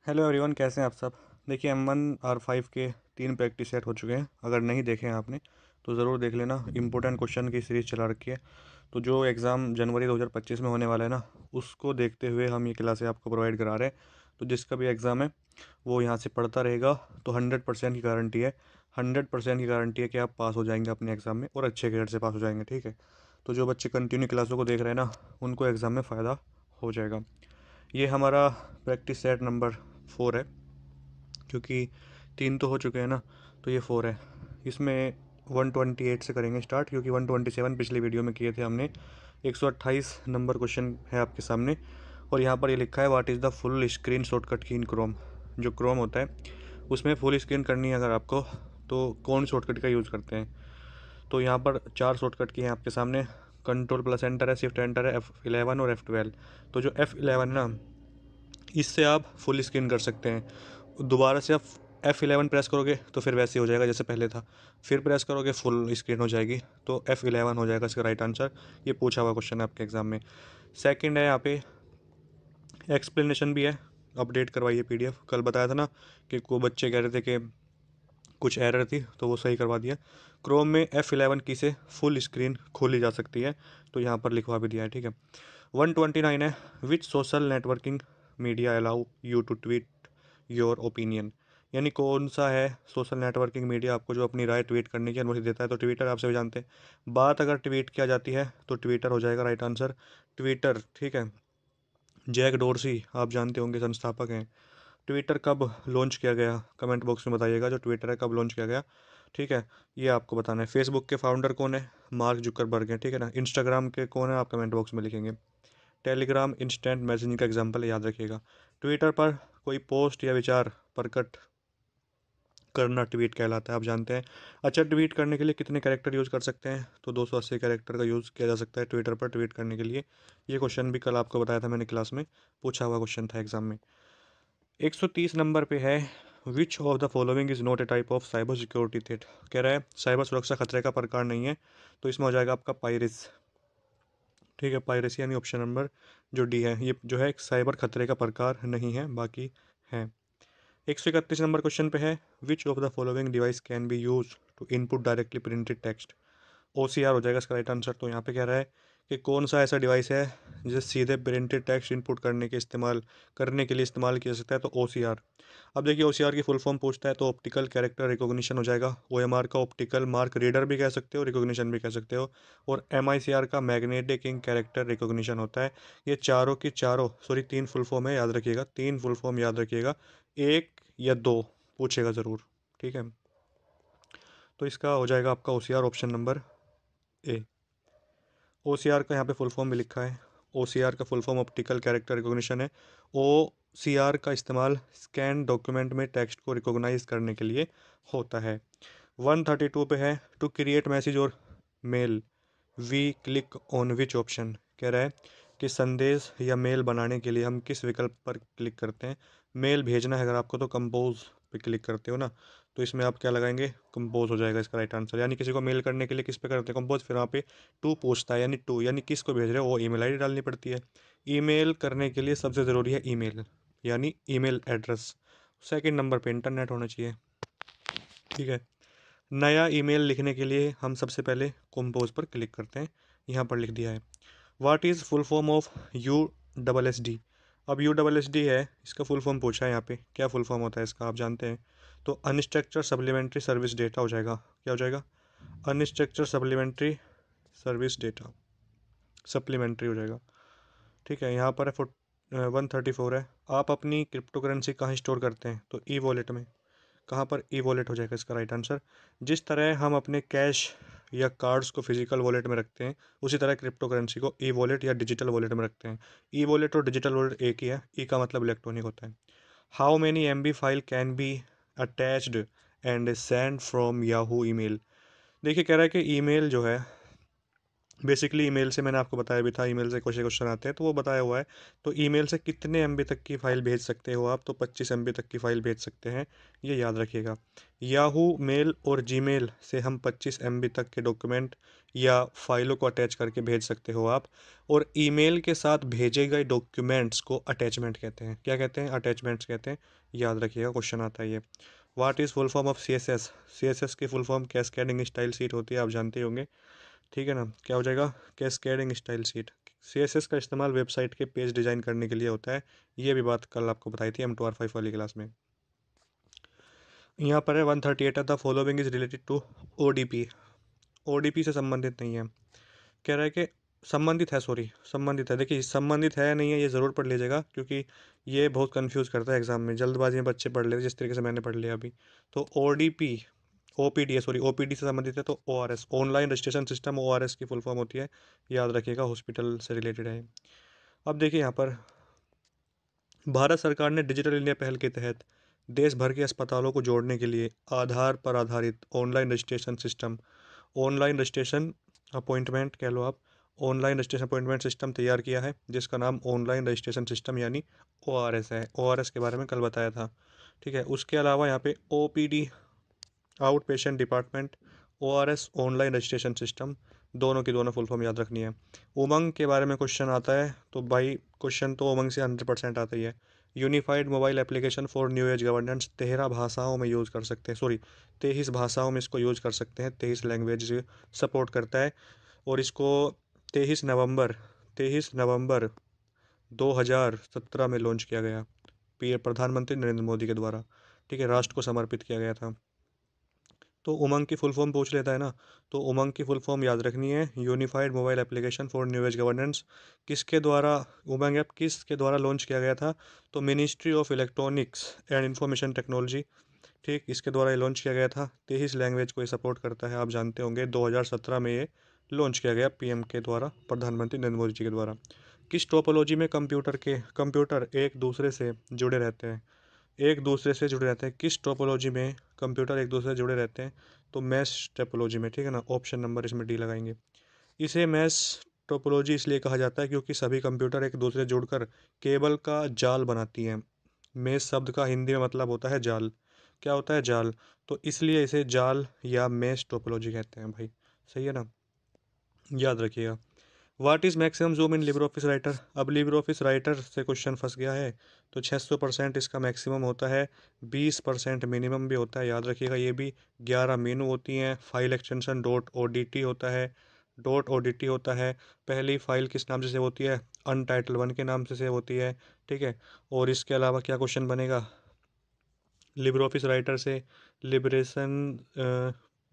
Hello everyone, कैसे हैं आप सब। देखिए M1 R5 के 3 प्रैक्टिस सेट हो चुके हैं। अगर नहीं देखे हैं आपने तो ज़रूर देख लेना। इंपॉर्टेंट क्वेश्चन की सीरीज़ चला रखी है। तो जो एग्ज़ाम जनवरी 2025 में होने वाला है ना, उसको देखते हुए हम ये क्लासें आपको प्रोवाइड करा रहे हैं। तो जिसका भी एग्ज़ाम है वो यहाँ से पढ़ता रहेगा तो 100% की गारंटी है। 100% की गारंटी है कि आप पास हो जाएंगे अपने एग्ज़ाम में और अच्छे ग्रेड से पास हो जाएंगे। ठीक है, तो जो बच्चे कंटिन्यू क्लासों को देख रहे हैं ना, उनको एग्ज़ाम में फ़ायदा हो जाएगा। ये हमारा प्रैक्टिस सेट नंबर 4 है, क्योंकि 3 तो हो चुके हैं ना, तो ये 4 है। इसमें 128 से करेंगे स्टार्ट, क्योंकि 127 पिछली वीडियो में किए थे हमने। 128 नंबर क्वेश्चन है आपके सामने, और यहाँ पर ये लिखा है what is the full screen shortcut की इन क्रोम। जो क्रोम होता है उसमें फुल स्क्रीन करनी है अगर आपको, तो कौन शॉर्टकट का यूज़ करते हैं। तो यहाँ पर 4 शॉर्टकट की हैं आपके सामने। कंट्रोल प्लस एंटर है, शिफ्ट एंटर है, F11 और F12। तो जो F11 ना, इससे आप फुल स्क्रीन कर सकते हैं। दोबारा से आप F11 प्रेस करोगे तो फिर वैसे हो जाएगा जैसे पहले था, फिर प्रेस करोगे फुल स्क्रीन हो जाएगी। तो F11 हो जाएगा इसका राइट आंसर। ये पूछा हुआ क्वेश्चन है आपके एग्जाम में। सेकंड है, यहाँ पे एक्सप्लेनेशन भी है। अपडेट करवाइए PDF। कल बताया था ना कि को बच्चे कह रहे थे कि कुछ एरर थी, तो वो सही करवा दिया। क्रोम में F11 की से फुल स्क्रीन खोली जा सकती है, तो यहाँ पर लिखवा भी दिया है। ठीक है, 129 है, which social networking media allow you to tweet your opinion. यानी कौन सा है सोशल नेटवर्किंग मीडिया आपको जो अपनी राय ट्वीट करने की अनुमति देता है। तो ट्विटर आप सभी जानते हैं। बात अगर ट्वीट किया जाती है तो ट्विटर हो जाएगा राइट आंसर। ट्विटर, ठीक है। जैक डोरसी आप जानते होंगे, संस्थापक हैं। ट्विटर कब लॉन्च किया गया, कमेंट बॉक्स में बताइएगा। जो ट्विटर है कब लॉन्च किया गया, ठीक है, ये आपको बताना है। फेसबुक के फाउंडर कौन है, मार्क जुकरबर्ग हैं, ठीक है ना। इंस्टाग्राम के कौन है, आप कमेंट बॉक्स में लिखेंगे। टेलीग्राम इंस्टेंट मैसेजिंग का एग्जांपल है, याद रखिएगा। ट्विटर पर कोई पोस्ट या विचार प्रकट करना ट्वीट कहलाता है, आप जानते हैं। अच्छा, ट्वीट करने के लिए कितने कैरेक्टर यूज़ कर सकते हैं, तो 280 कैरेक्टर का यूज़ किया जा सकता है ट्विटर पर ट्वीट करने के लिए। ये क्वेश्चन भी कल आपको बताया था मैंने क्लास में, पूछा हुआ क्वेश्चन था एग्जाम में। 130 नंबर पे है, which of the following is not a type of cyber security threat. कह रहा है साइबर सुरक्षा खतरे का प्रकार नहीं है, तो इसमें हो जाएगा आपका पायरेस। ठीक है, पायरेसी यानी ऑप्शन नंबर जो डी है, ये जो है एक साइबर खतरे का प्रकार नहीं है, बाकी है। 131 नंबर क्वेश्चन पे है, which of the following device can be use to input directly printed text. OCR हो जाएगा इसका राइट आंसर। तो यहाँ पे कह रहा है कि कौन सा ऐसा डिवाइस है जिसे सीधे प्रिंटेड टेक्स्ट इनपुट करने के लिए इस्तेमाल किया जा सकता है। तो OCR। अब देखिए OCR की फुल फॉर्म पूछता है तो ऑप्टिकल कैरेक्टर रिकॉग्निशन हो जाएगा। OMR का ऑप्टिकल मार्क रीडर भी कह सकते हो, रिकॉग्निशन भी कह सकते हो। और MICR का मैग्नेटिक इंक कैरेक्टर रिकॉग्निशन होता है। ये चारों की चारों, सॉरी 3 फुल फॉर्म है, याद रखिएगा। 3 फुल फॉर्म याद रखिएगा, 1 या 2 पूछेगा ज़रूर। ठीक है, तो इसका हो जाएगा आपका OCR option number A. OCR का यहाँ पे फुल फॉर्म भी लिखा है। OCR का full form optical character recognition है। OCR का इस्तेमाल स्कैन डॉक्यूमेंट में टेक्स्ट को रिकॉग्नाइज करने के लिए होता है। 132 पे है, टू क्रिएट मैसेज और mail we click on which option. कह रहा है कि संदेश या मेल बनाने के लिए हम किस विकल्प पर क्लिक करते हैं। मेल भेजना है अगर आपको तो कंपोज पे क्लिक करते हो ना, तो इसमें आप क्या लगाएंगे, कंपोज हो जाएगा इसका राइट आंसर। यानी किसी को मेल करने के लिए किस पे करते हैं, कंपोज। फिर वहाँ पे टू पूछता है, यानी टू यानी किस को भेज रहे हो, वो ईमेल आईडी डालनी पड़ती है। ईमेल करने के लिए सबसे ज़रूरी है ईमेल, यानी ईमेल एड्रेस। सेकंड नंबर पे इंटरनेट होना चाहिए। ठीक है, नया ईमेल लिखने के लिए हम सबसे पहले कंपोज पर क्लिक करते हैं, यहाँ पर लिख दिया है। What is full form of USSD। अब USSD है, इसका फुल फॉर्म पूछा है यहाँ पे, क्या फुल फॉर्म होता है इसका, आप जानते हैं। तो अनस्ट्रक्चर्ड सप्लीमेंट्री सर्विस डेटा हो जाएगा। क्या हो जाएगा, unstructured supplementary service data, supplementary हो जाएगा। ठीक है, यहाँ पर है 134 है, आप अपनी क्रिप्टो करेंसी कहाँ स्टोर करते हैं, तो ई वॉलेट में। कहाँ पर, ई वॉलेट हो जाएगा इसका राइट आंसर। जिस तरह हम अपने कैश या कार्ड्स को फिजिकल वॉलेट में रखते हैं, उसी तरह क्रिप्टो करेंसी को ई वॉलेट या डिजिटल वॉलेट में रखते हैं। ई वॉलेट और डिजिटल वॉलेट एक ही है, ई का मतलब इलेक्ट्रॉनिक होता है। How many MB file can be attached and send from Yahoo email. देखिए कह रहा है कि ईमेल जो है बेसिकली ईमेल से मैंने आपको बताया भी था, ईमेल से क्वेश्चन आते हैं तो वो बताया हुआ है। तो ईमेल से कितने एमबी तक की फ़ाइल भेज सकते हो आप, तो 25 एमबी तक की फ़ाइल भेज सकते हैं, ये याद रखिएगा। याहू मेल और जीमेल से हम 25 एमबी तक के डॉक्यूमेंट या फाइलों को अटैच करके भेज सकते हो आप। और ईमेल के साथ भेजे गए डॉक्यूमेंट्स को अटैचमेंट कहते हैं। क्या कहते हैं? अटैचमेंट्स कहते हैं। याद रखिएगा, क्वेश्चन आता है ये। What is full form of C S S? C S S की full form cascading style sheet होती है, आप जानते होंगे। ठीक है ना? क्या हो जाएगा? Cascading style seat. सीएसएस का इस्तेमाल वेबसाइट के पेज डिज़ाइन करने के लिए होता है। ये भी बात कल आपको बताई थी M2R5 वाली क्लास में। यहाँ पर है 138 है the following is related to ODP. ODP से संबंधित नहीं है। कह रहा है कि संबंधित है, सॉरी संबंधित है। देखिए संबंधित है नहीं है ये ज़रूर पढ़ लीजिएगा, क्योंकि ये बहुत कंफ्यूज करता है एग्जाम में। जल्दबाजी में बच्चे पढ़ लेते जिस तरीके से मैंने पढ़ लिया अभी। तो ओडीपी, ओपीडी है, सॉरी ओपीडी से संबंधित है तो ORS, online registration system, ORS की फुल फॉर्म होती है। याद रखिएगा, हॉस्पिटल से रिलेटेड है। अब देखिए यहाँ पर भारत सरकार ने डिजिटल इंडिया पहल के तहत देश भर के अस्पतालों को जोड़ने के लिए आधार पर आधारित online registration system, online registration appointment कह लो आप, ऑनलाइन रजिस्ट्रेशन अपॉइंटमेंट सिस्टम तैयार किया है, जिसका नाम ऑनलाइन रजिस्ट्रेशन सिस्टम यानी ओआरएस है। ओआरएस के बारे में कल बताया था। ठीक है, उसके अलावा यहाँ पे OPD, out patient department, ORS online registration system, दोनों की दोनों फुल फॉर्म याद रखनी है। उमंग के बारे में क्वेश्चन आता है तो भाई क्वेश्चन तो उमंग से 100% आता ही है। Unified mobile application for new age governance 13 भाषाओं में यूज़ कर सकते हैं, सॉरी 23 भाषाओं में इसको यूज़ कर सकते हैं, 23 लैंग्वेज सपोर्ट करता है। और इसको 23 नवंबर 2017 में लॉन्च किया गया, प्रधानमंत्री नरेंद्र मोदी के द्वारा। ठीक है, राष्ट्र को समर्पित किया गया था। तो उमंग की फुल फॉर्म पूछ लेता है ना, तो उमंग की फुल फॉर्म याद रखनी है, unified mobile application for new age governance. किसके द्वारा उमंग ऐप किसके द्वारा लॉन्च किया गया था? तो ministry of electronics and information technology. ठीक, इसके द्वारा ये लॉन्च किया गया था। 23 लैंग्वेज को ये सपोर्ट करता है, आप जानते होंगे। 2017 में ये लॉन्च किया गया पीएम के द्वारा, प्रधानमंत्री नरेंद्र मोदी जी के द्वारा। किस टोपोलॉजी में कंप्यूटर एक दूसरे से जुड़े रहते हैं? एक दूसरे से जुड़े रहते हैं किस टोपोलॉजी में कंप्यूटर एक दूसरे से जुड़े रहते हैं? तो मैश टोपोलॉजी में। ठीक है ना? ऑप्शन नंबर इसमें डी लगाएंगे। इसे मैश टोपोलॉजी इसलिए कहा जाता है क्योंकि सभी कंप्यूटर एक दूसरे से जुड़कर केबल का जाल बनाती हैं। मैश शब्द का हिंदी में मतलब होता है जाल। क्या होता है? जाल। तो इसलिए इसे जाल या मैश टोपोलॉजी कहते हैं भाई। सही है ना? याद रखिएगा। What is maximum zoom in Libre office writer? अब लिब्रे ऑफिस राइटर से क्वेश्चन फंस गया है। तो 600% इसका मैक्सिमम होता है, 20% मिनिमम भी होता है, याद रखिएगा ये भी। 11 मेनू होती हैं। फाइल एक्सटेंशन डॉट ओडीटी होता है, डॉट ओडीटी होता है। पहली फाइल किस नाम से सेव होती है? अनटाइटल 1 के नाम से सेव होती है। ठीक है, और इसके अलावा क्या क्वेश्चन बनेगा लिब्रे ऑफिस राइटर से? लिबरेशन,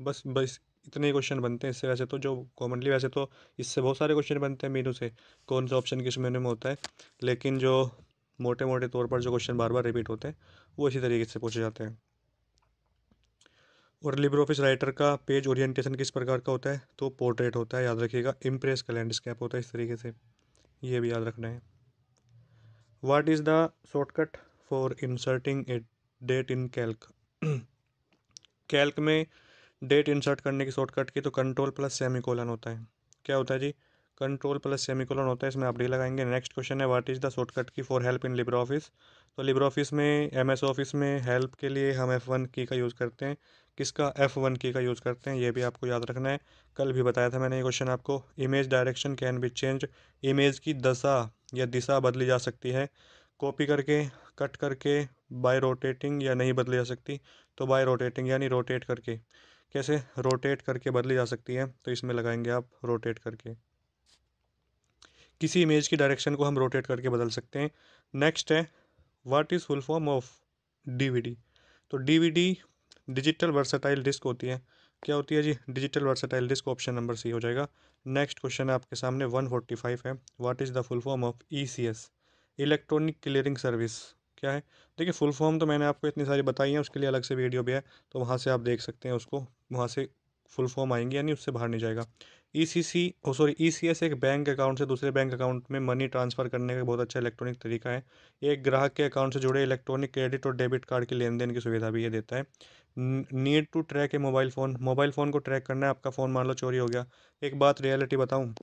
बस बस इतने ही क्वेश्चन बनते हैं इससे। वैसे तो जो कॉमनली, वैसे तो इससे बहुत सारे क्वेश्चन बनते हैं मेनू से, कौन सा ऑप्शन किस मेनू में होता है, लेकिन जो मोटे मोटे तौर पर जो क्वेश्चन बार बार रिपीट होते हैं वो इसी तरीके से पूछे जाते हैं। और लिब्रे ऑफिस राइटर का पेज ओरिएंटेशन किस प्रकार का होता है? तो पोर्ट्रेट होता है, याद रखिएगा। इम्प्रेस का लैंडस्केप होता है इस तरीके से, ये भी याद रखना है। What is the shortcut for inserting a date in Calc? Calc में डेट इंसर्ट करने की शॉर्टकट की तो कंट्रोल प्लस सेमीकोलन होता है। क्या होता है जी? कंट्रोल प्लस सेमीकोलन होता है, इसमें आप डी लगाएंगे। नेक्स्ट क्वेश्चन है व्हाट इज़ द शॉर्टकट की for help in Libre office? तो लिब्रे ऑफिस में, एमएस ऑफिस में हेल्प के लिए हम F1 की का यूज़ करते हैं। किसका? F1 की का यूज़ करते हैं, ये भी आपको याद रखना है। कल भी बताया था मैंने ये क्वेश्चन आपको। Image direction can be change, image की दशा या दिशा बदली जा सकती है कॉपी करके, कट करके, बाय रोटेटिंग, या नहीं बदली जा सकती तो बाय रोटेटिंग यानी रोटेट करके। कैसे? रोटेट करके बदली जा सकती है, तो इसमें लगाएंगे आप रोटेट करके। किसी इमेज की डायरेक्शन को हम रोटेट करके बदल सकते हैं। नेक्स्ट है what is full form of DVD? तो डीवीडी डिजिटल वर्सटाइल डिस्क होती है। क्या होती है जी? Digital versatile disc, option number C हो जाएगा। नेक्स्ट क्वेश्चन है आपके सामने 145 है, what is the full form of ECS? Electronic clearing service. क्या है? देखिए फुल फॉर्म तो मैंने आपको इतनी सारी बताई है, उसके लिए अलग से वीडियो भी है, तो वहाँ से आप देख सकते हैं उसको, वहाँ से फुल फॉर्म आएंगे यानी उससे बाहर नहीं जाएगा। ईसीएस एक बैंक अकाउंट से दूसरे बैंक अकाउंट में मनी ट्रांसफ़र करने का बहुत अच्छा इलेक्ट्रॉनिक तरीका है। एक ग्राहक के अकाउंट से जुड़े इलेक्ट्रॉनिक क्रेडिट और डेबिट कार्ड की लेन देन की सुविधा भी ये देता है। Need to track a mobile phone को ट्रैक करना है। आपका फ़ोन मान लो चोरी हो गया। एक बात रियलिटी बताऊँ,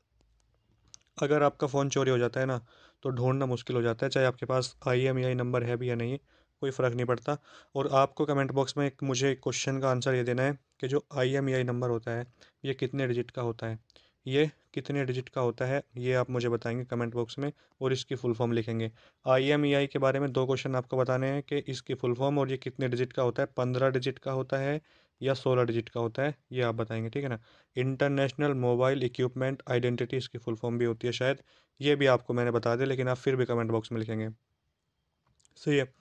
अगर आपका फ़ोन चोरी हो जाता है ना, तो ढूंढना मुश्किल हो जाता है, चाहे आपके पास IMEI नंबर है भी या नहीं, कोई फ़र्क नहीं पड़ता। और आपको कमेंट बॉक्स में एक मुझे क्वेश्चन का आंसर ये देना है कि जो IMEI नंबर होता है ये कितने डिजिट का होता है, ये कितने डिजिट का होता है, ये आप मुझे बताएंगे कमेंट बॉक्स में, और इसकी फुल फॉर्म लिखेंगे। IMEI के बारे में दो क्वेश्चन आपको बताने हैं कि इसकी फुल फॉर्म और ये कितने डिजिट का होता है, 15 डिजिट का होता है या 16 डिजिट का होता है, ये आप बताएंगे, ठीक है ना। इंटरनेशनल मोबाइल इक्विपमेंट आइडेंटिटी इसकी फुल फॉर्म भी होती है शायद, ये भी आपको मैंने बता दिया, लेकिन आप फिर भी कमेंट बॉक्स में लिखेंगे। सही है।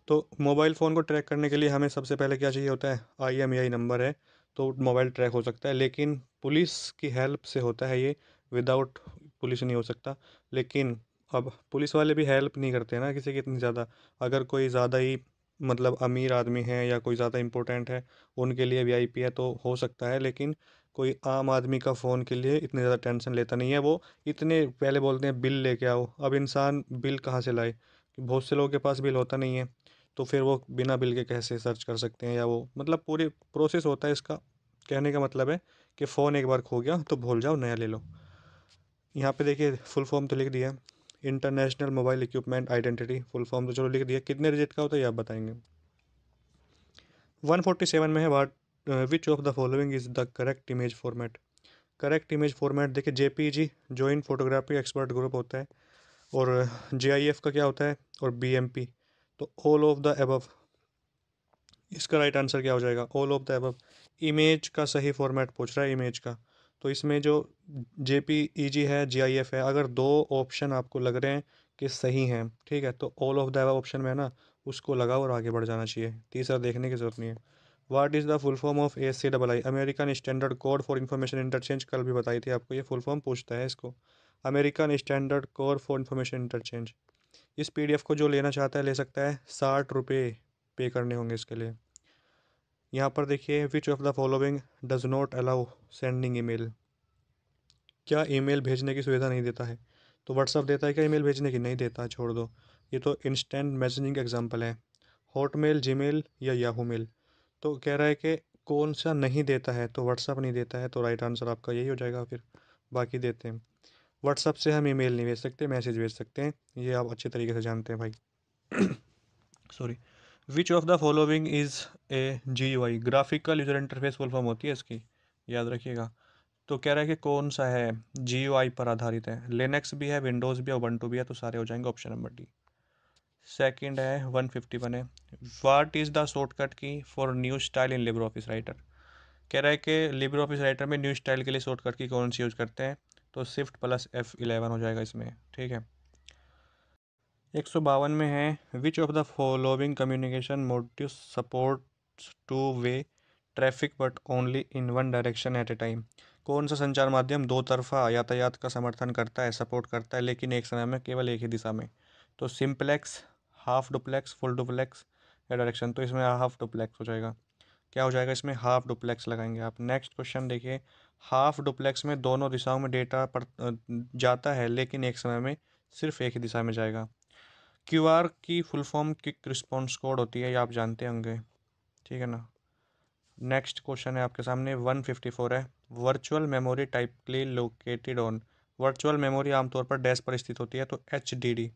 तो मोबाइल फ़ोन को ट्रैक करने के लिए हमें सबसे पहले क्या चाहिए होता है, IMEI नंबर है तो मोबाइल ट्रैक हो सकता है, लेकिन पुलिस की हेल्प से होता है ये, विदाउट पुलिस नहीं हो सकता। लेकिन अब पुलिस वाले भी हेल्प नहीं करते ना किसी की इतनी ज़्यादा। अगर कोई ज़्यादा ही मतलब अमीर आदमी है या कोई ज़्यादा इंपॉर्टेंट है, उनके लिए VIP है तो हो सकता है, लेकिन कोई आम आदमी का फ़ोन के लिए इतनी ज़्यादा टेंशन लेता नहीं है। वो इतने पहले बोलते हैं बिल लेके आओ, अब इंसान बिल कहाँ से लाए, बहुत से लोगों के पास बिल होता नहीं है, तो फिर वो बिना बिल के कैसे सर्च कर सकते हैं, या वो मतलब पूरी प्रोसेस होता है इसका। कहने का मतलब है कि फ़ोन एक बार खो गया तो भूल जाओ, नया ले लो। यहाँ पे देखिए फुल फॉर्म तो लिख दिया, international mobile equipment identity, full form तो चलो लिख दिया, कितने डिजिट का होता है ये आप बताएंगे। 147 में है, what which of the following is the correct image format. Correct image format देखिए JPG joint photography expert group होता है, और GIF का क्या होता है, और BMP। तो ऑल ऑफ द एबव, इसका राइट आंसर क्या हो जाएगा, all of the above. Image का सही फॉर्मेट पूछ रहा है, इमेज का, तो इसमें जो JPEG है, GIF है, अगर दो ऑप्शन आपको लग रहे हैं कि सही हैं, ठीक है, तो all of the above option में है ना, उसको लगाओ और आगे बढ़ जाना चाहिए, तीसरा देखने की जरूरत नहीं है। What is the full form of ASCII, American standard code for information interchange, कल भी बताई थी आपको, ये फुल फॉर्म पूछता है इसको, American standard code for information interchange. इस PDF को जो लेना चाहता है ले सकता है, 60 रुपये पे करने होंगे इसके लिए। यहाँ पर देखिए, विच of the following does not allow sending email, क्या ईमेल भेजने की सुविधा नहीं देता है। तो व्हाट्सअप देता है क्या ईमेल भेजने की, नहीं देता, छोड़ दो, ये तो इंस्टेंट मैसेजिंग एग्जांपल है। हॉटमेल, जीमेल या याहू मेल, तो कह रहा है कि कौन सा नहीं देता है, तो व्हाट्सअप नहीं देता है, तो राइट आंसर आपका यही हो जाएगा फिर, बाकी देते हैं। व्हाट्सअप से हम ईमेल नहीं भेज सकते, मैसेज भेज सकते हैं, ये आप अच्छे तरीके से जानते हैं भाई। Sorry. Which of the following is a GUI, graphical user interface full form होती है इसकी, याद रखिएगा। तो कह रहा है कि कौन सा है GUI पर आधारित है, लिनक्स भी है, विंडोज़ भी है, उबंटू भी है, तो सारे हो जाएंगे ऑप्शन नंबर D। सेकंड है 151 है, व्हाट इज़ द शॉर्टकट की for new style in Libre office writer. कह रहा है कि लिब्रे ऑफिस राइटर में न्यू स्टाइल के लिए शॉर्टकट की कौन सी यूज़ करते हैं, तो Shift+F11 हो जाएगा इसमें, ठीक है। 152 में है, which of the following communication modes supports two way traffic but only in one direction at A time. कौन सा संचार माध्यम दो तरफा यातायात का समर्थन करता है, सपोर्ट करता है, लेकिन एक समय में केवल एक ही दिशा में। तो simplex, half duplex, full duplex या डायरेक्शन, तो इसमें हाफ डुप्लेक्स हो जाएगा। क्या हो जाएगा इसमें, हाफ डुप्लेक्स लगाएंगे आप। नेक्स्ट क्वेश्चन देखिए, हाफ डुप्लेक्स में दोनों दिशाओं में डेटा पर जाता है, लेकिन एक समय में सिर्फ एक ही दिशा में जाएगा। QR की full form quick response code होती है, ये आप जानते होंगे, ठीक है ना। नेक्स्ट क्वेश्चन है आपके सामने 154 है, virtual memory typically located on. Virtual memory आमतौर पर डैश पर स्थित होती है, तो HDD,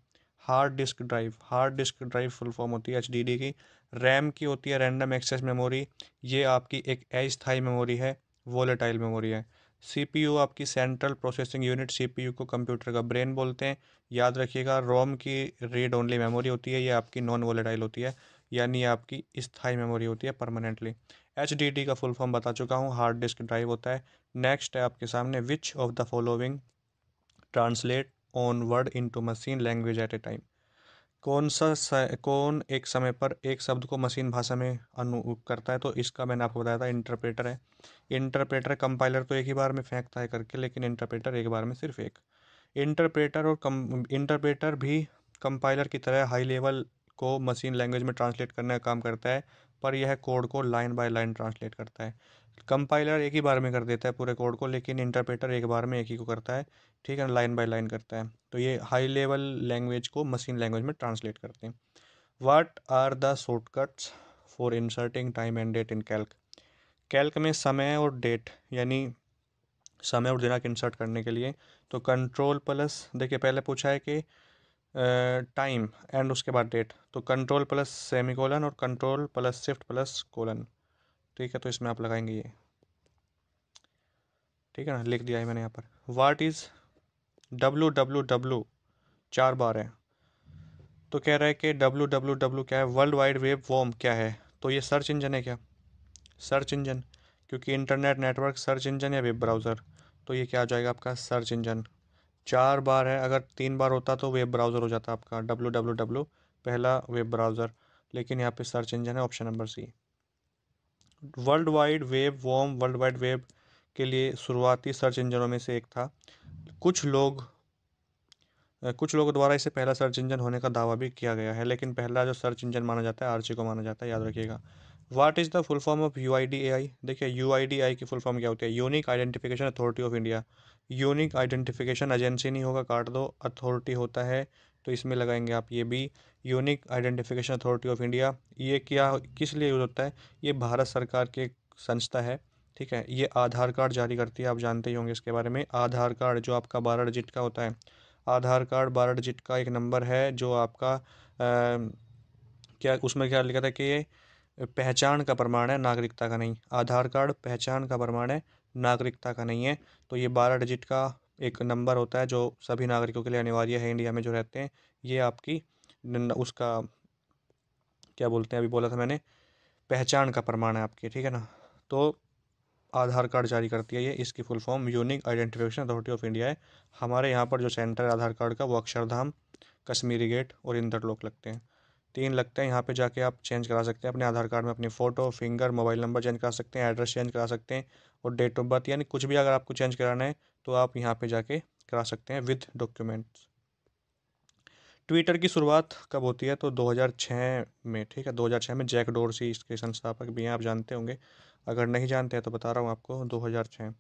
hard disk drive. Hard disk drive full form होती है HDD की। रैम की होती है रैंडम एक्सेस मेमोरी, ये आपकी एक अस्थायी मेमोरी है, वोलेटाइल मेमोरी है। CPU आपकी सेंट्रल प्रोसेसिंग यूनिट, CPU को कंप्यूटर का ब्रेन बोलते हैं, याद रखिएगा। रोम की रीड ओनली मेमोरी होती है, ये आपकी नॉन वोलेटाइल होती है, यानी आपकी स्थायी मेमोरी होती है, परमानेंटली। HDD का फुल फॉर्म बता चुका हूँ, हार्ड डिस्क ड्राइव होता है। नेक्स्ट है आपके सामने, विच of the following translate on word into machine language eight A time. कौन एक समय पर एक शब्द को मशीन भाषा में अनु करता है, तो इसका मैंने आपको बताया था, इंटरप्रेटर है। इंटरप्रेटर, कंपाइलर तो एक ही बार में फेंकता है करके, लेकिन इंटरप्रेटर एक बार में सिर्फ एक। इंटरप्रेटर भी कंपाइलर की तरह हाई लेवल को मशीन लैंग्वेज में ट्रांसलेट करने का काम करता है, पर यह कोड को लाइन बाय लाइन ट्रांसलेट करता है। कंपाइलर एक ही बार में कर देता है पूरे कोड को, लेकिन इंटरप्रेटर एक बार में एक ही को करता है, ठीक है, लाइन बाय लाइन करता है। तो ये हाई लेवल लैंग्वेज को मशीन लैंग्वेज में ट्रांसलेट करते हैं। What are the shortcuts for inserting time and date in Calc. Calc में समय और डेट यानी समय और दिनांक इंसर्ट करने के लिए तो कंट्रोल प्लस, देखिए पहले पूछा है कि टाइम एंड उसके बाद डेट, तो कंट्रोल प्लस सेमीकोलन और control plus shift plus colon, ठीक है, तो इसमें आप लगाएंगे ये, ठीक है ना, लिख दिया है मैंने यहाँ पर। What is W W W, 4 बार है, तो कह रहा है कि डब्लू डब्लू डब्लू क्या है, वर्ल्ड वाइड वेब वॉर्म क्या है, तो ये सर्च इंजन है क्या, सर्च इंजन, क्योंकि इंटरनेट नेटवर्क सर्च इंजन या वेब ब्राउज़र, तो ये क्या हो जाएगा आपका सर्च इंजन। 4 बार है, अगर 3 बार होता तो वेब ब्राउज़र हो जाता आपका, डब्लू डब्लू डब्लू पहला वेब ब्राउज़र, लेकिन यहाँ पे सर्च इंजन है, option number C. World wide web warm world wide web के लिए शुरुआती सर्च इंजनों में से एक था। कुछ लोग कुछ लोगों द्वारा इसे पहला सर्च इंजन होने का दावा भी किया गया है, लेकिन पहला जो सर्च इंजन माना जाता है आर्ची को माना जाता है, याद रखिएगा। What is the full form of UIDAI। देखिए UIDAI की फुल फॉर्म क्या होती है, unique identification authority of India. Unique identification agency नहीं होगा, काट दो, अथॉरिटी होता है, तो इसमें लगाएंगे आप ये भी, unique identification authority of India. ये क्या किस लिए यूज़ होता है, ये भारत सरकार की एक संस्था है, ठीक है, ये आधार कार्ड जारी करती है, आप जानते ही होंगे इसके बारे में। आधार कार्ड जो आपका 12 डिजिट का होता है, आधार कार्ड 12 डिजिट का एक नंबर है जो आपका क्या उसमें क्या लिखा था कि ये पहचान का प्रमाण है, नागरिकता का नहीं। आधार कार्ड पहचान का प्रमाण है, नागरिकता का नहीं है। तो ये 12 डिजिट का एक नंबर होता है जो सभी नागरिकों के लिए अनिवार्य है इंडिया में जो रहते हैं। ये आपकी उसका क्या बोलते हैं, अभी बोला था मैंने, पहचान का प्रमाण है आपकी, ठीक है ना। तो आधार कार्ड जारी करती है ये, इसकी full form unique identification authority of India है। हमारे यहाँ पर जो सेंटर है आधार कार्ड का वो अक्षरधाम, कश्मीरी गेट और इंदरलोक लगते हैं, 3 लगते हैं। यहाँ पे जाके आप चेंज करा सकते हैं अपने आधार कार्ड में अपनी photo, finger, mobile number change करा सकते हैं, एड्रेस चेंज करा सकते हैं, और डेट ऑफ बर्थ, यानी कुछ भी अगर आपको चेंज कराना है तो आप यहाँ पे जाके करा सकते हैं विद डॉक्यूमेंट्स। ट्विटर की शुरुआत कब होती है, तो 2006 में, ठीक है, 2006 में जैक डोरसी इसके संस्थापक भी हैं, आप जानते होंगे, अगर नहीं जानते हैं तो बता रहा हूँ आपको, 2006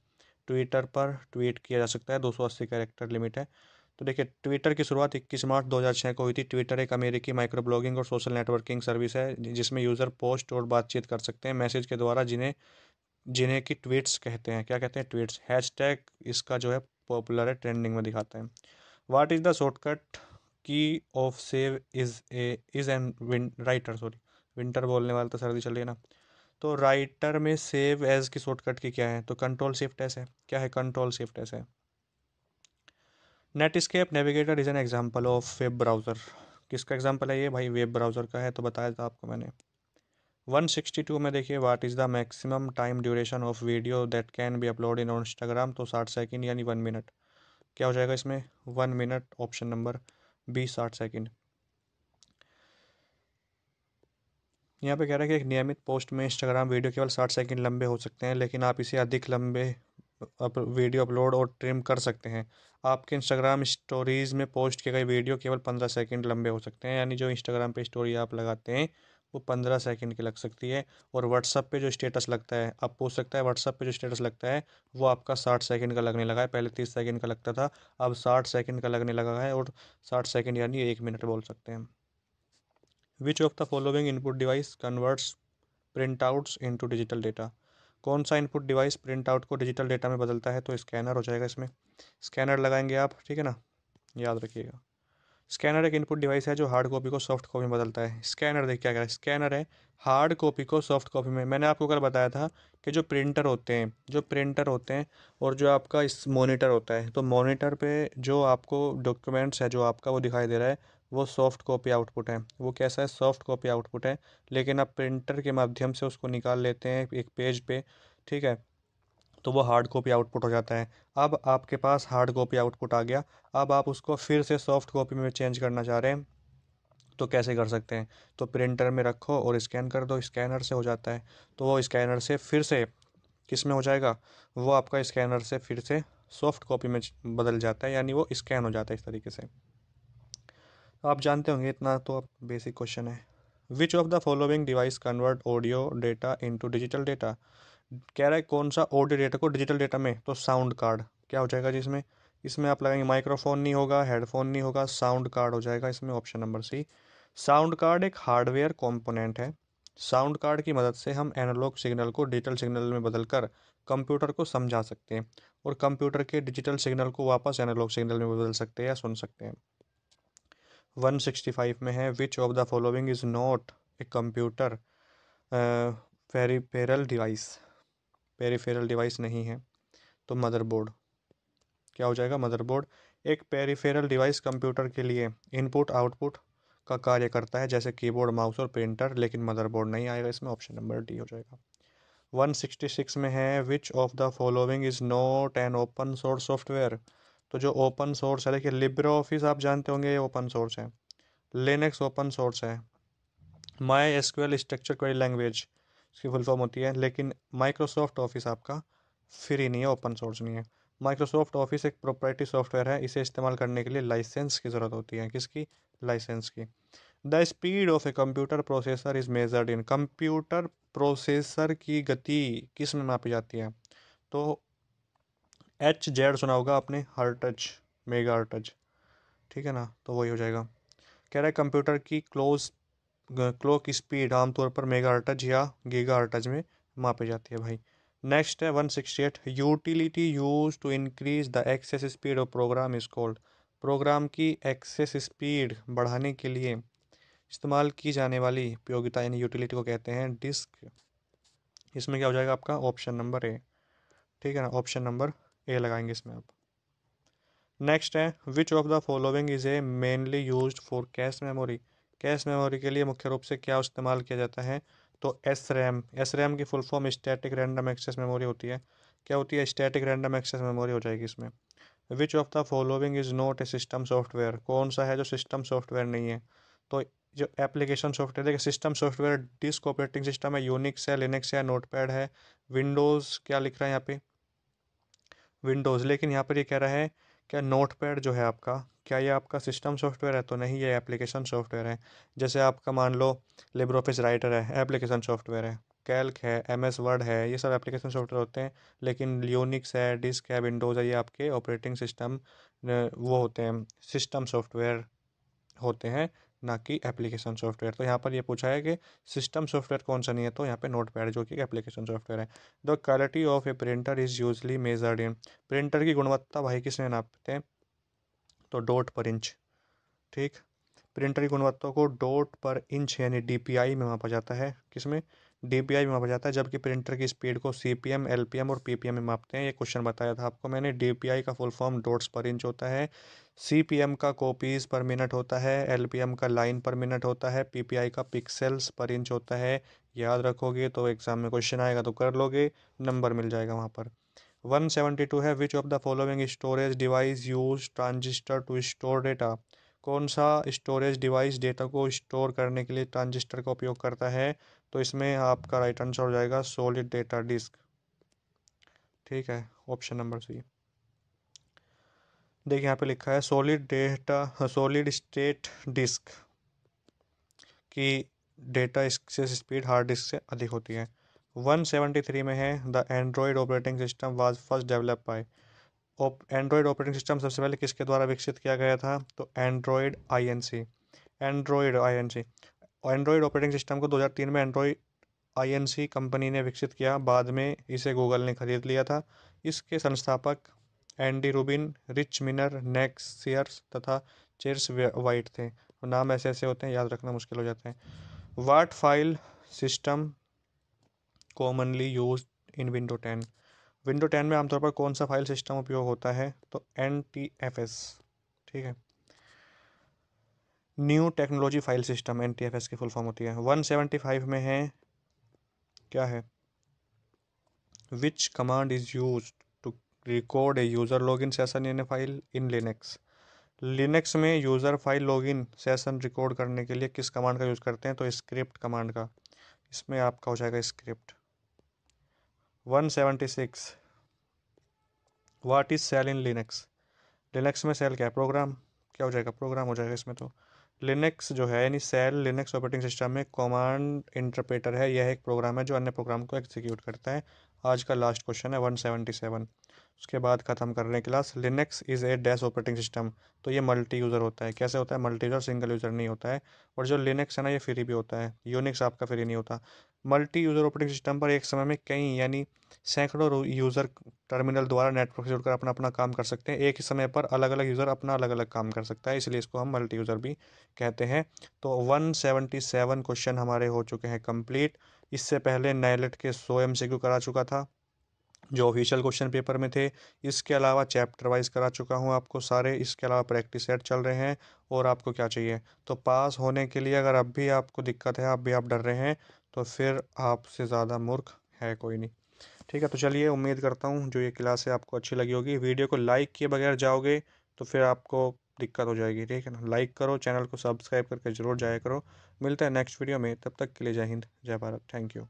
ट्विटर पर ट्वीट किया जा सकता है, 280 कैरेक्टर लिमिट है। तो देखिए ट्विटर की शुरुआत 21 मार्च 2006 को हुई थी। ट्विटर एक अमेरिकी माइक्रो ब्लॉगिंग और सोशल नेटवर्किंग सर्विस है जिसमें यूज़र पोस्ट और बातचीत कर सकते हैं मैसेज के द्वारा, जिन्हें जिन्हें कि ट्वीट्स कहते हैं। क्या कहते हैं, ट्वीट्स। हैशटैग इसका जो है पॉपुलर है, ट्रेंडिंग में दिखाते हैं। व्हाट इज़ द शॉर्टकट की of save is an writer, sorry winter बोलने वाला तो सर्दी चल रही है ना। तो राइटर में सेव एज की शॉर्टकट की क्या है, तो कंट्रोल शिफ्ट एस है। क्या है, कंट्रोल शिफ्ट एस है। Netscape navigator is an example of web browser. किसका एग्जाम्पल है ये भाई, वेब ब्राउज़र का है, तो बताया था आपको मैंने। 162 में देखिए, what is the maximum time duration of video that can be upload in Instagram, तो 60 सेकेंड यानी 1 मिनट। क्या हो जाएगा इसमें, 1 minute, option number B 60 second. यहाँ पे कह रहा है कि एक नियमित पोस्ट में इंस्टाग्राम वीडियो केवल 60 सेकेंड लंबे हो सकते हैं, लेकिन आप इसे अधिक लंबे वीडियो अपलोड और ट्रिम कर सकते हैं। आपके इंस्टाग्राम स्टोरीज़ में पोस्ट किए गए वीडियो केवल 15 सेकेंड लंबे हो सकते हैं, यानी जो इंस्टाग्राम पे स्टोरी आप लगाते हैं वो 15 सेकेंड की लग सकती है। और व्हाट्सअप पे जो स्टेटस लगता है, आप पूछ सकता है व्हाट्सअप पे जो स्टेटस लगता है वो आपका 60 सेकेंड का लगने लगा है, पहले 30 सेकेंड का लगता था, अब 60 सेकेंड का लगने लगा है, और 60 सेकेंड यानी 1 मिनट बोल सकते हैं। विच of the following input device converts print outs into digital data. कौन सा इनपुट डिवाइस प्रिंट आउट को डिजिटल डेटा में बदलता है, तो स्कैनर हो जाएगा इसमें। स्कैनर लगाएंगे आप, ठीक है ना, याद रखिएगा। स्कैनर एक इनपुट डिवाइस है जो हार्ड कॉपी को सॉफ्ट कॉपी में बदलता है। स्कैनर देख क्या कह रहा है, स्कैनर है हार्ड कॉपी को सॉफ्ट कॉपी में। मैंने आपको कल बताया था कि जो प्रिंटर होते हैं और जो आपका इस मॉनिटर होता है, तो मॉनिटर पे जो आपको डॉक्यूमेंट्स है जो आपका वो दिखाई दे रहा है वो सॉफ्ट कॉपी आउटपुट है। वो कैसा है, सॉफ्ट कॉपी आउटपुट है, लेकिन आप प्रिंटर के माध्यम से उसको निकाल लेते हैं एक पेज पे, ठीक है, तो वो हार्ड कॉपी आउटपुट हो जाता है। अब आपके पास हार्ड कॉपी आउटपुट आ गया, अब आप उसको फिर से सॉफ्ट कॉपी में चेंज करना चाह रहे हैं, तो कैसे कर सकते हैं, तो प्रिंटर में रखो और स्कैन कर दो, स्कैनर से हो जाता है। तो वो स्कैनर से फिर से किस में हो जाएगा, वो आपका स्कैनर से फिर से सॉफ्ट कॉपी में बदल जाता है, यानी वो स्कैन हो जाता है इस तरीके से। तो आप जानते होंगे, इतना तो अब बेसिक क्वेश्चन है। Which of the following device convert audio data into digital data. कह रहा है कौन सा ऑडियो डेटा को डिजिटल डेटा में, तो साउंड कार्ड क्या हो जाएगा जिसमें, इसमें आप लगाएंगे माइक्रोफोन नहीं होगा, हेडफोन नहीं होगा, साउंड कार्ड हो जाएगा इसमें, option number C. Sound card एक हार्डवेयर कंपोनेंट है। साउंड कार्ड की मदद से हम एनालॉग सिग्नल को डिजिटल सिग्नल में बदलकर कंप्यूटर को समझा सकते हैं और कंप्यूटर के डिजिटल सिग्नल को वापस एनालॉग सिग्नल में बदल सकते हैं या सुन सकते हैं। 165 में है, which of the following is not a computer peripheral device. Peripheral device नहीं है तो मदरबोर्ड क्या हो जाएगा, मदरबोर्ड। एक पेरिफेरल डिवाइस कंप्यूटर के लिए इनपुट आउटपुट का कार्य करता है जैसे कीबोर्ड, माउस और प्रिंटर, लेकिन मदरबोर्ड नहीं आएगा इसमें, ऑप्शन नंबर डी हो जाएगा। 166 में है, which of the following is not an open source software. तो जो ओपन सोर्स है, देखिए लिब्रे ऑफिस आप जानते होंगे ये ओपन सोर्स है, लिनक्स ओपन सोर्स है, my SQL structure query language इसकी फुल फॉर्म होती है, लेकिन माइक्रोसॉफ्ट ऑफिस आपका फ्री नहीं है, ओपन सोर्स नहीं है। माइक्रोसॉफ्ट ऑफिस एक प्रोप्राइटरी सॉफ्टवेयर है, इसे इस्तेमाल करने के लिए लाइसेंस की ज़रूरत होती है, किसकी, लाइसेंस की। The speed of a computer processor is measured in, computer processor की गति किस में मापी जाती है, तो एच जेड सुना होगा आपने, हर्टज, मेगा हर्टज, ठीक है ना, तो वही हो जाएगा। कह रहा है कंप्यूटर की क्लॉक स्पीड आमतौर पर मेगाहर्ट्ज या गीगाहर्ट्ज में मापी जाती है भाई। नेक्स्ट है 168, utility use to increase the access speed of program is called. Program की एक्सेस स्पीड बढ़ाने के लिए इस्तेमाल की जाने वाली उपयोगिता यानी यूटिलिटी को कहते हैं डिस्क। इसमें क्या हो जाएगा आपका, ऑप्शन नंबर ए, ठीक है ना, ऑप्शन नंबर ए लगाएंगे इसमें आप। नेक्स्ट है, which of the following is a mainly used for cache memory. Cache memory के लिए मुख्य रूप से क्या इस्तेमाल किया जाता है, तो एस रैम। एस रैम की full form static random access memory होती है। क्या होती है, स्टैटिक रैंडम एक्सेस मेमोरी हो जाएगी इसमें। विच of the following is not a system software, कौन सा है जो सिस्टम सॉफ्टवेयर नहीं है, तो जो एप्लीकेशन सॉफ्टवेयर, देखिए system software disk operating system है, यूनिक्स है, लिनक्स है, नोटपैड है, विंडोज़ क्या लिख रहा है यहाँ पे, विंडोज़, लेकिन यहाँ पर ये कह रहा है क्या नोटपैड जो है आपका, क्या ये आपका सिस्टम सॉफ्टवेयर है, तो नहीं, ये एप्लीकेशन सॉफ्टवेयर है। जैसे आपका मान लो लिब्रे ऑफिस राइटर है, एप्लीकेशन सॉफ्टवेयर है, कैल्क है, एम एस वर्ड है, ये सब एप्लीकेशन सॉफ्टवेयर होते हैं, लेकिन यूनिक्स है, डिस्क है, विंडोज़ है, ये आपके ऑपरेटिंग सिस्टम वो होते हैं, सिस्टम सॉफ्टवेयर होते हैं, ना कि एप्लीकेशन सॉफ्टवेयर। तो यहाँ पर ये पूछा है कि सिस्टम सॉफ्टवेयर कौन सा नहीं है, तो यहाँ पे नोटपैड जो कि एप्लीकेशन सॉफ्टवेयर है। The quality of A printer is usually measured in, printer की गुणवत्ता भाई किसने नापते हैं, तो डॉट पर इंच, ठीक। प्रिंटर की गुणवत्ता को डॉट पर इंच यानी डीपीआई में मापा जाता है, किसमें, डीपीआई में मापा जाता है, जबकि प्रिंटर की स्पीड को सीपीएम, एलपीएम और पीपीएम में मापते हैं। ये क्वेश्चन बताया था आपको मैंने। डीपीआई का फुल फॉर्म डॉट्स पर इंच होता है, सीपीएम का कॉपीज पर मिनट होता है, एलपीएम का लाइन पर मिनट होता है, पीपीआई का पिक्सेल्स पर इंच होता है। याद रखोगे तो एग्जाम में क्वेश्चन आएगा तो कर लोगे, नंबर मिल जाएगा वहाँ पर। 172 है, which of the following storage device use transistor to store data. कौन सा स्टोरेज डिवाइस डेटा को स्टोर करने के लिए ट्रांजिस्टर का उपयोग करता है, तो इसमें आपका राइट आंसर हो जाएगा सॉलिड डेटा डिस्क, ठीक है, ऑप्शन नंबर सी। देखिए यहाँ पे लिखा है solid data, solid state disk की data access speed hard disk से अधिक होती है। 173 में है, the Android operating system was first develop by. Android operating system सबसे पहले किसके द्वारा विकसित किया गया था, तो Android INC, Android INC. Android operating system को 2003 में एंड्रॉयड आईएनसी कंपनी ने विकसित किया, बाद में इसे गूगल ने खरीद लिया था। इसके संस्थापक Andy Rubin, Rich Miner, Nick Sears तथा चेर्स वाइट थे। नाम ऐसे ऐसे होते हैं, याद रखना मुश्किल हो जाता है। What file system commonly use in window 10। Window 10 में आमतौर पर कौन सा फाइल सिस्टम उपयोग होता है, तो NTFS, ठीक है, new technology file system, NTFS की फुल फॉर्म होती है। 175 में है, क्या है, which command is use to record a user login session in a file in Linux. Linux में user file login session record करने के लिए किस कमांड का यूज करते हैं, तो स्क्रिप्ट कमांड का, इसमें आपका हो जाएगा script. 176, what is shell in Linux. Linux में सेल क्या है, प्रोग्राम, क्या हो जाएगा, प्रोग्राम हो जाएगा इसमें। तो लिनक्स जो है यानी सेल लिनक्स ऑपरेटिंग सिस्टम में कमांड इंटरप्रेटर है, यह एक प्रोग्राम है जो अन्य प्रोग्राम को एग्जीक्यूट करता है। आज का लास्ट क्वेश्चन है 177। उसके बाद ख़त्म कर रहे हैं class. Linux is a dash operating system. तो ये मल्टी यूज़र होता है। कैसे होता है? मल्टी यूज़र, सिंगल यूज़र नहीं होता है। और जो लिनक्स है ना, ये फ्री भी होता है। यूनिक्स आपका फ्री नहीं होता। मल्टी यूज़र ऑपरेटिंग सिस्टम पर एक समय में कई यानी सैकड़ों यूज़र टर्मिनल द्वारा नेटवर्क से जुड़कर अपना अपना काम कर सकते हैं। एक ही समय पर अलग अलग यूज़र अपना अलग अलग काम कर सकता है, इसलिए इसको हम मल्टी यूज़र भी कहते हैं। तो 177 क्वेश्चन हमारे हो चुके हैं कंप्लीट। इससे पहले नाइलेट के 100 MCQ करा चुका था जो ऑफिशियल क्वेश्चन पेपर में थे। इसके अलावा चैप्टर वाइज करा चुका हूँ आपको सारे। इसके अलावा प्रैक्टिस सेट चल रहे हैं। और आपको क्या चाहिए? तो पास होने के लिए अगर अब भी आपको दिक्कत है, अब भी आप डर रहे हैं, तो फिर आपसे ज़्यादा मूर्ख है कोई नहीं। ठीक है, तो चलिए, उम्मीद करता हूँ जो ये क्लास है आपको अच्छी लगी होगी। वीडियो को लाइक किए बगैर जाओगे तो फिर आपको दिक्कत हो जाएगी। ठीक है ना? लाइक करो, चैनल को सब्सक्राइब करके ज़रूर जाया करो। मिलते हैं नेक्स्ट वीडियो में, तब तक के लिए जय हिंद, जय भारत, थैंक यू।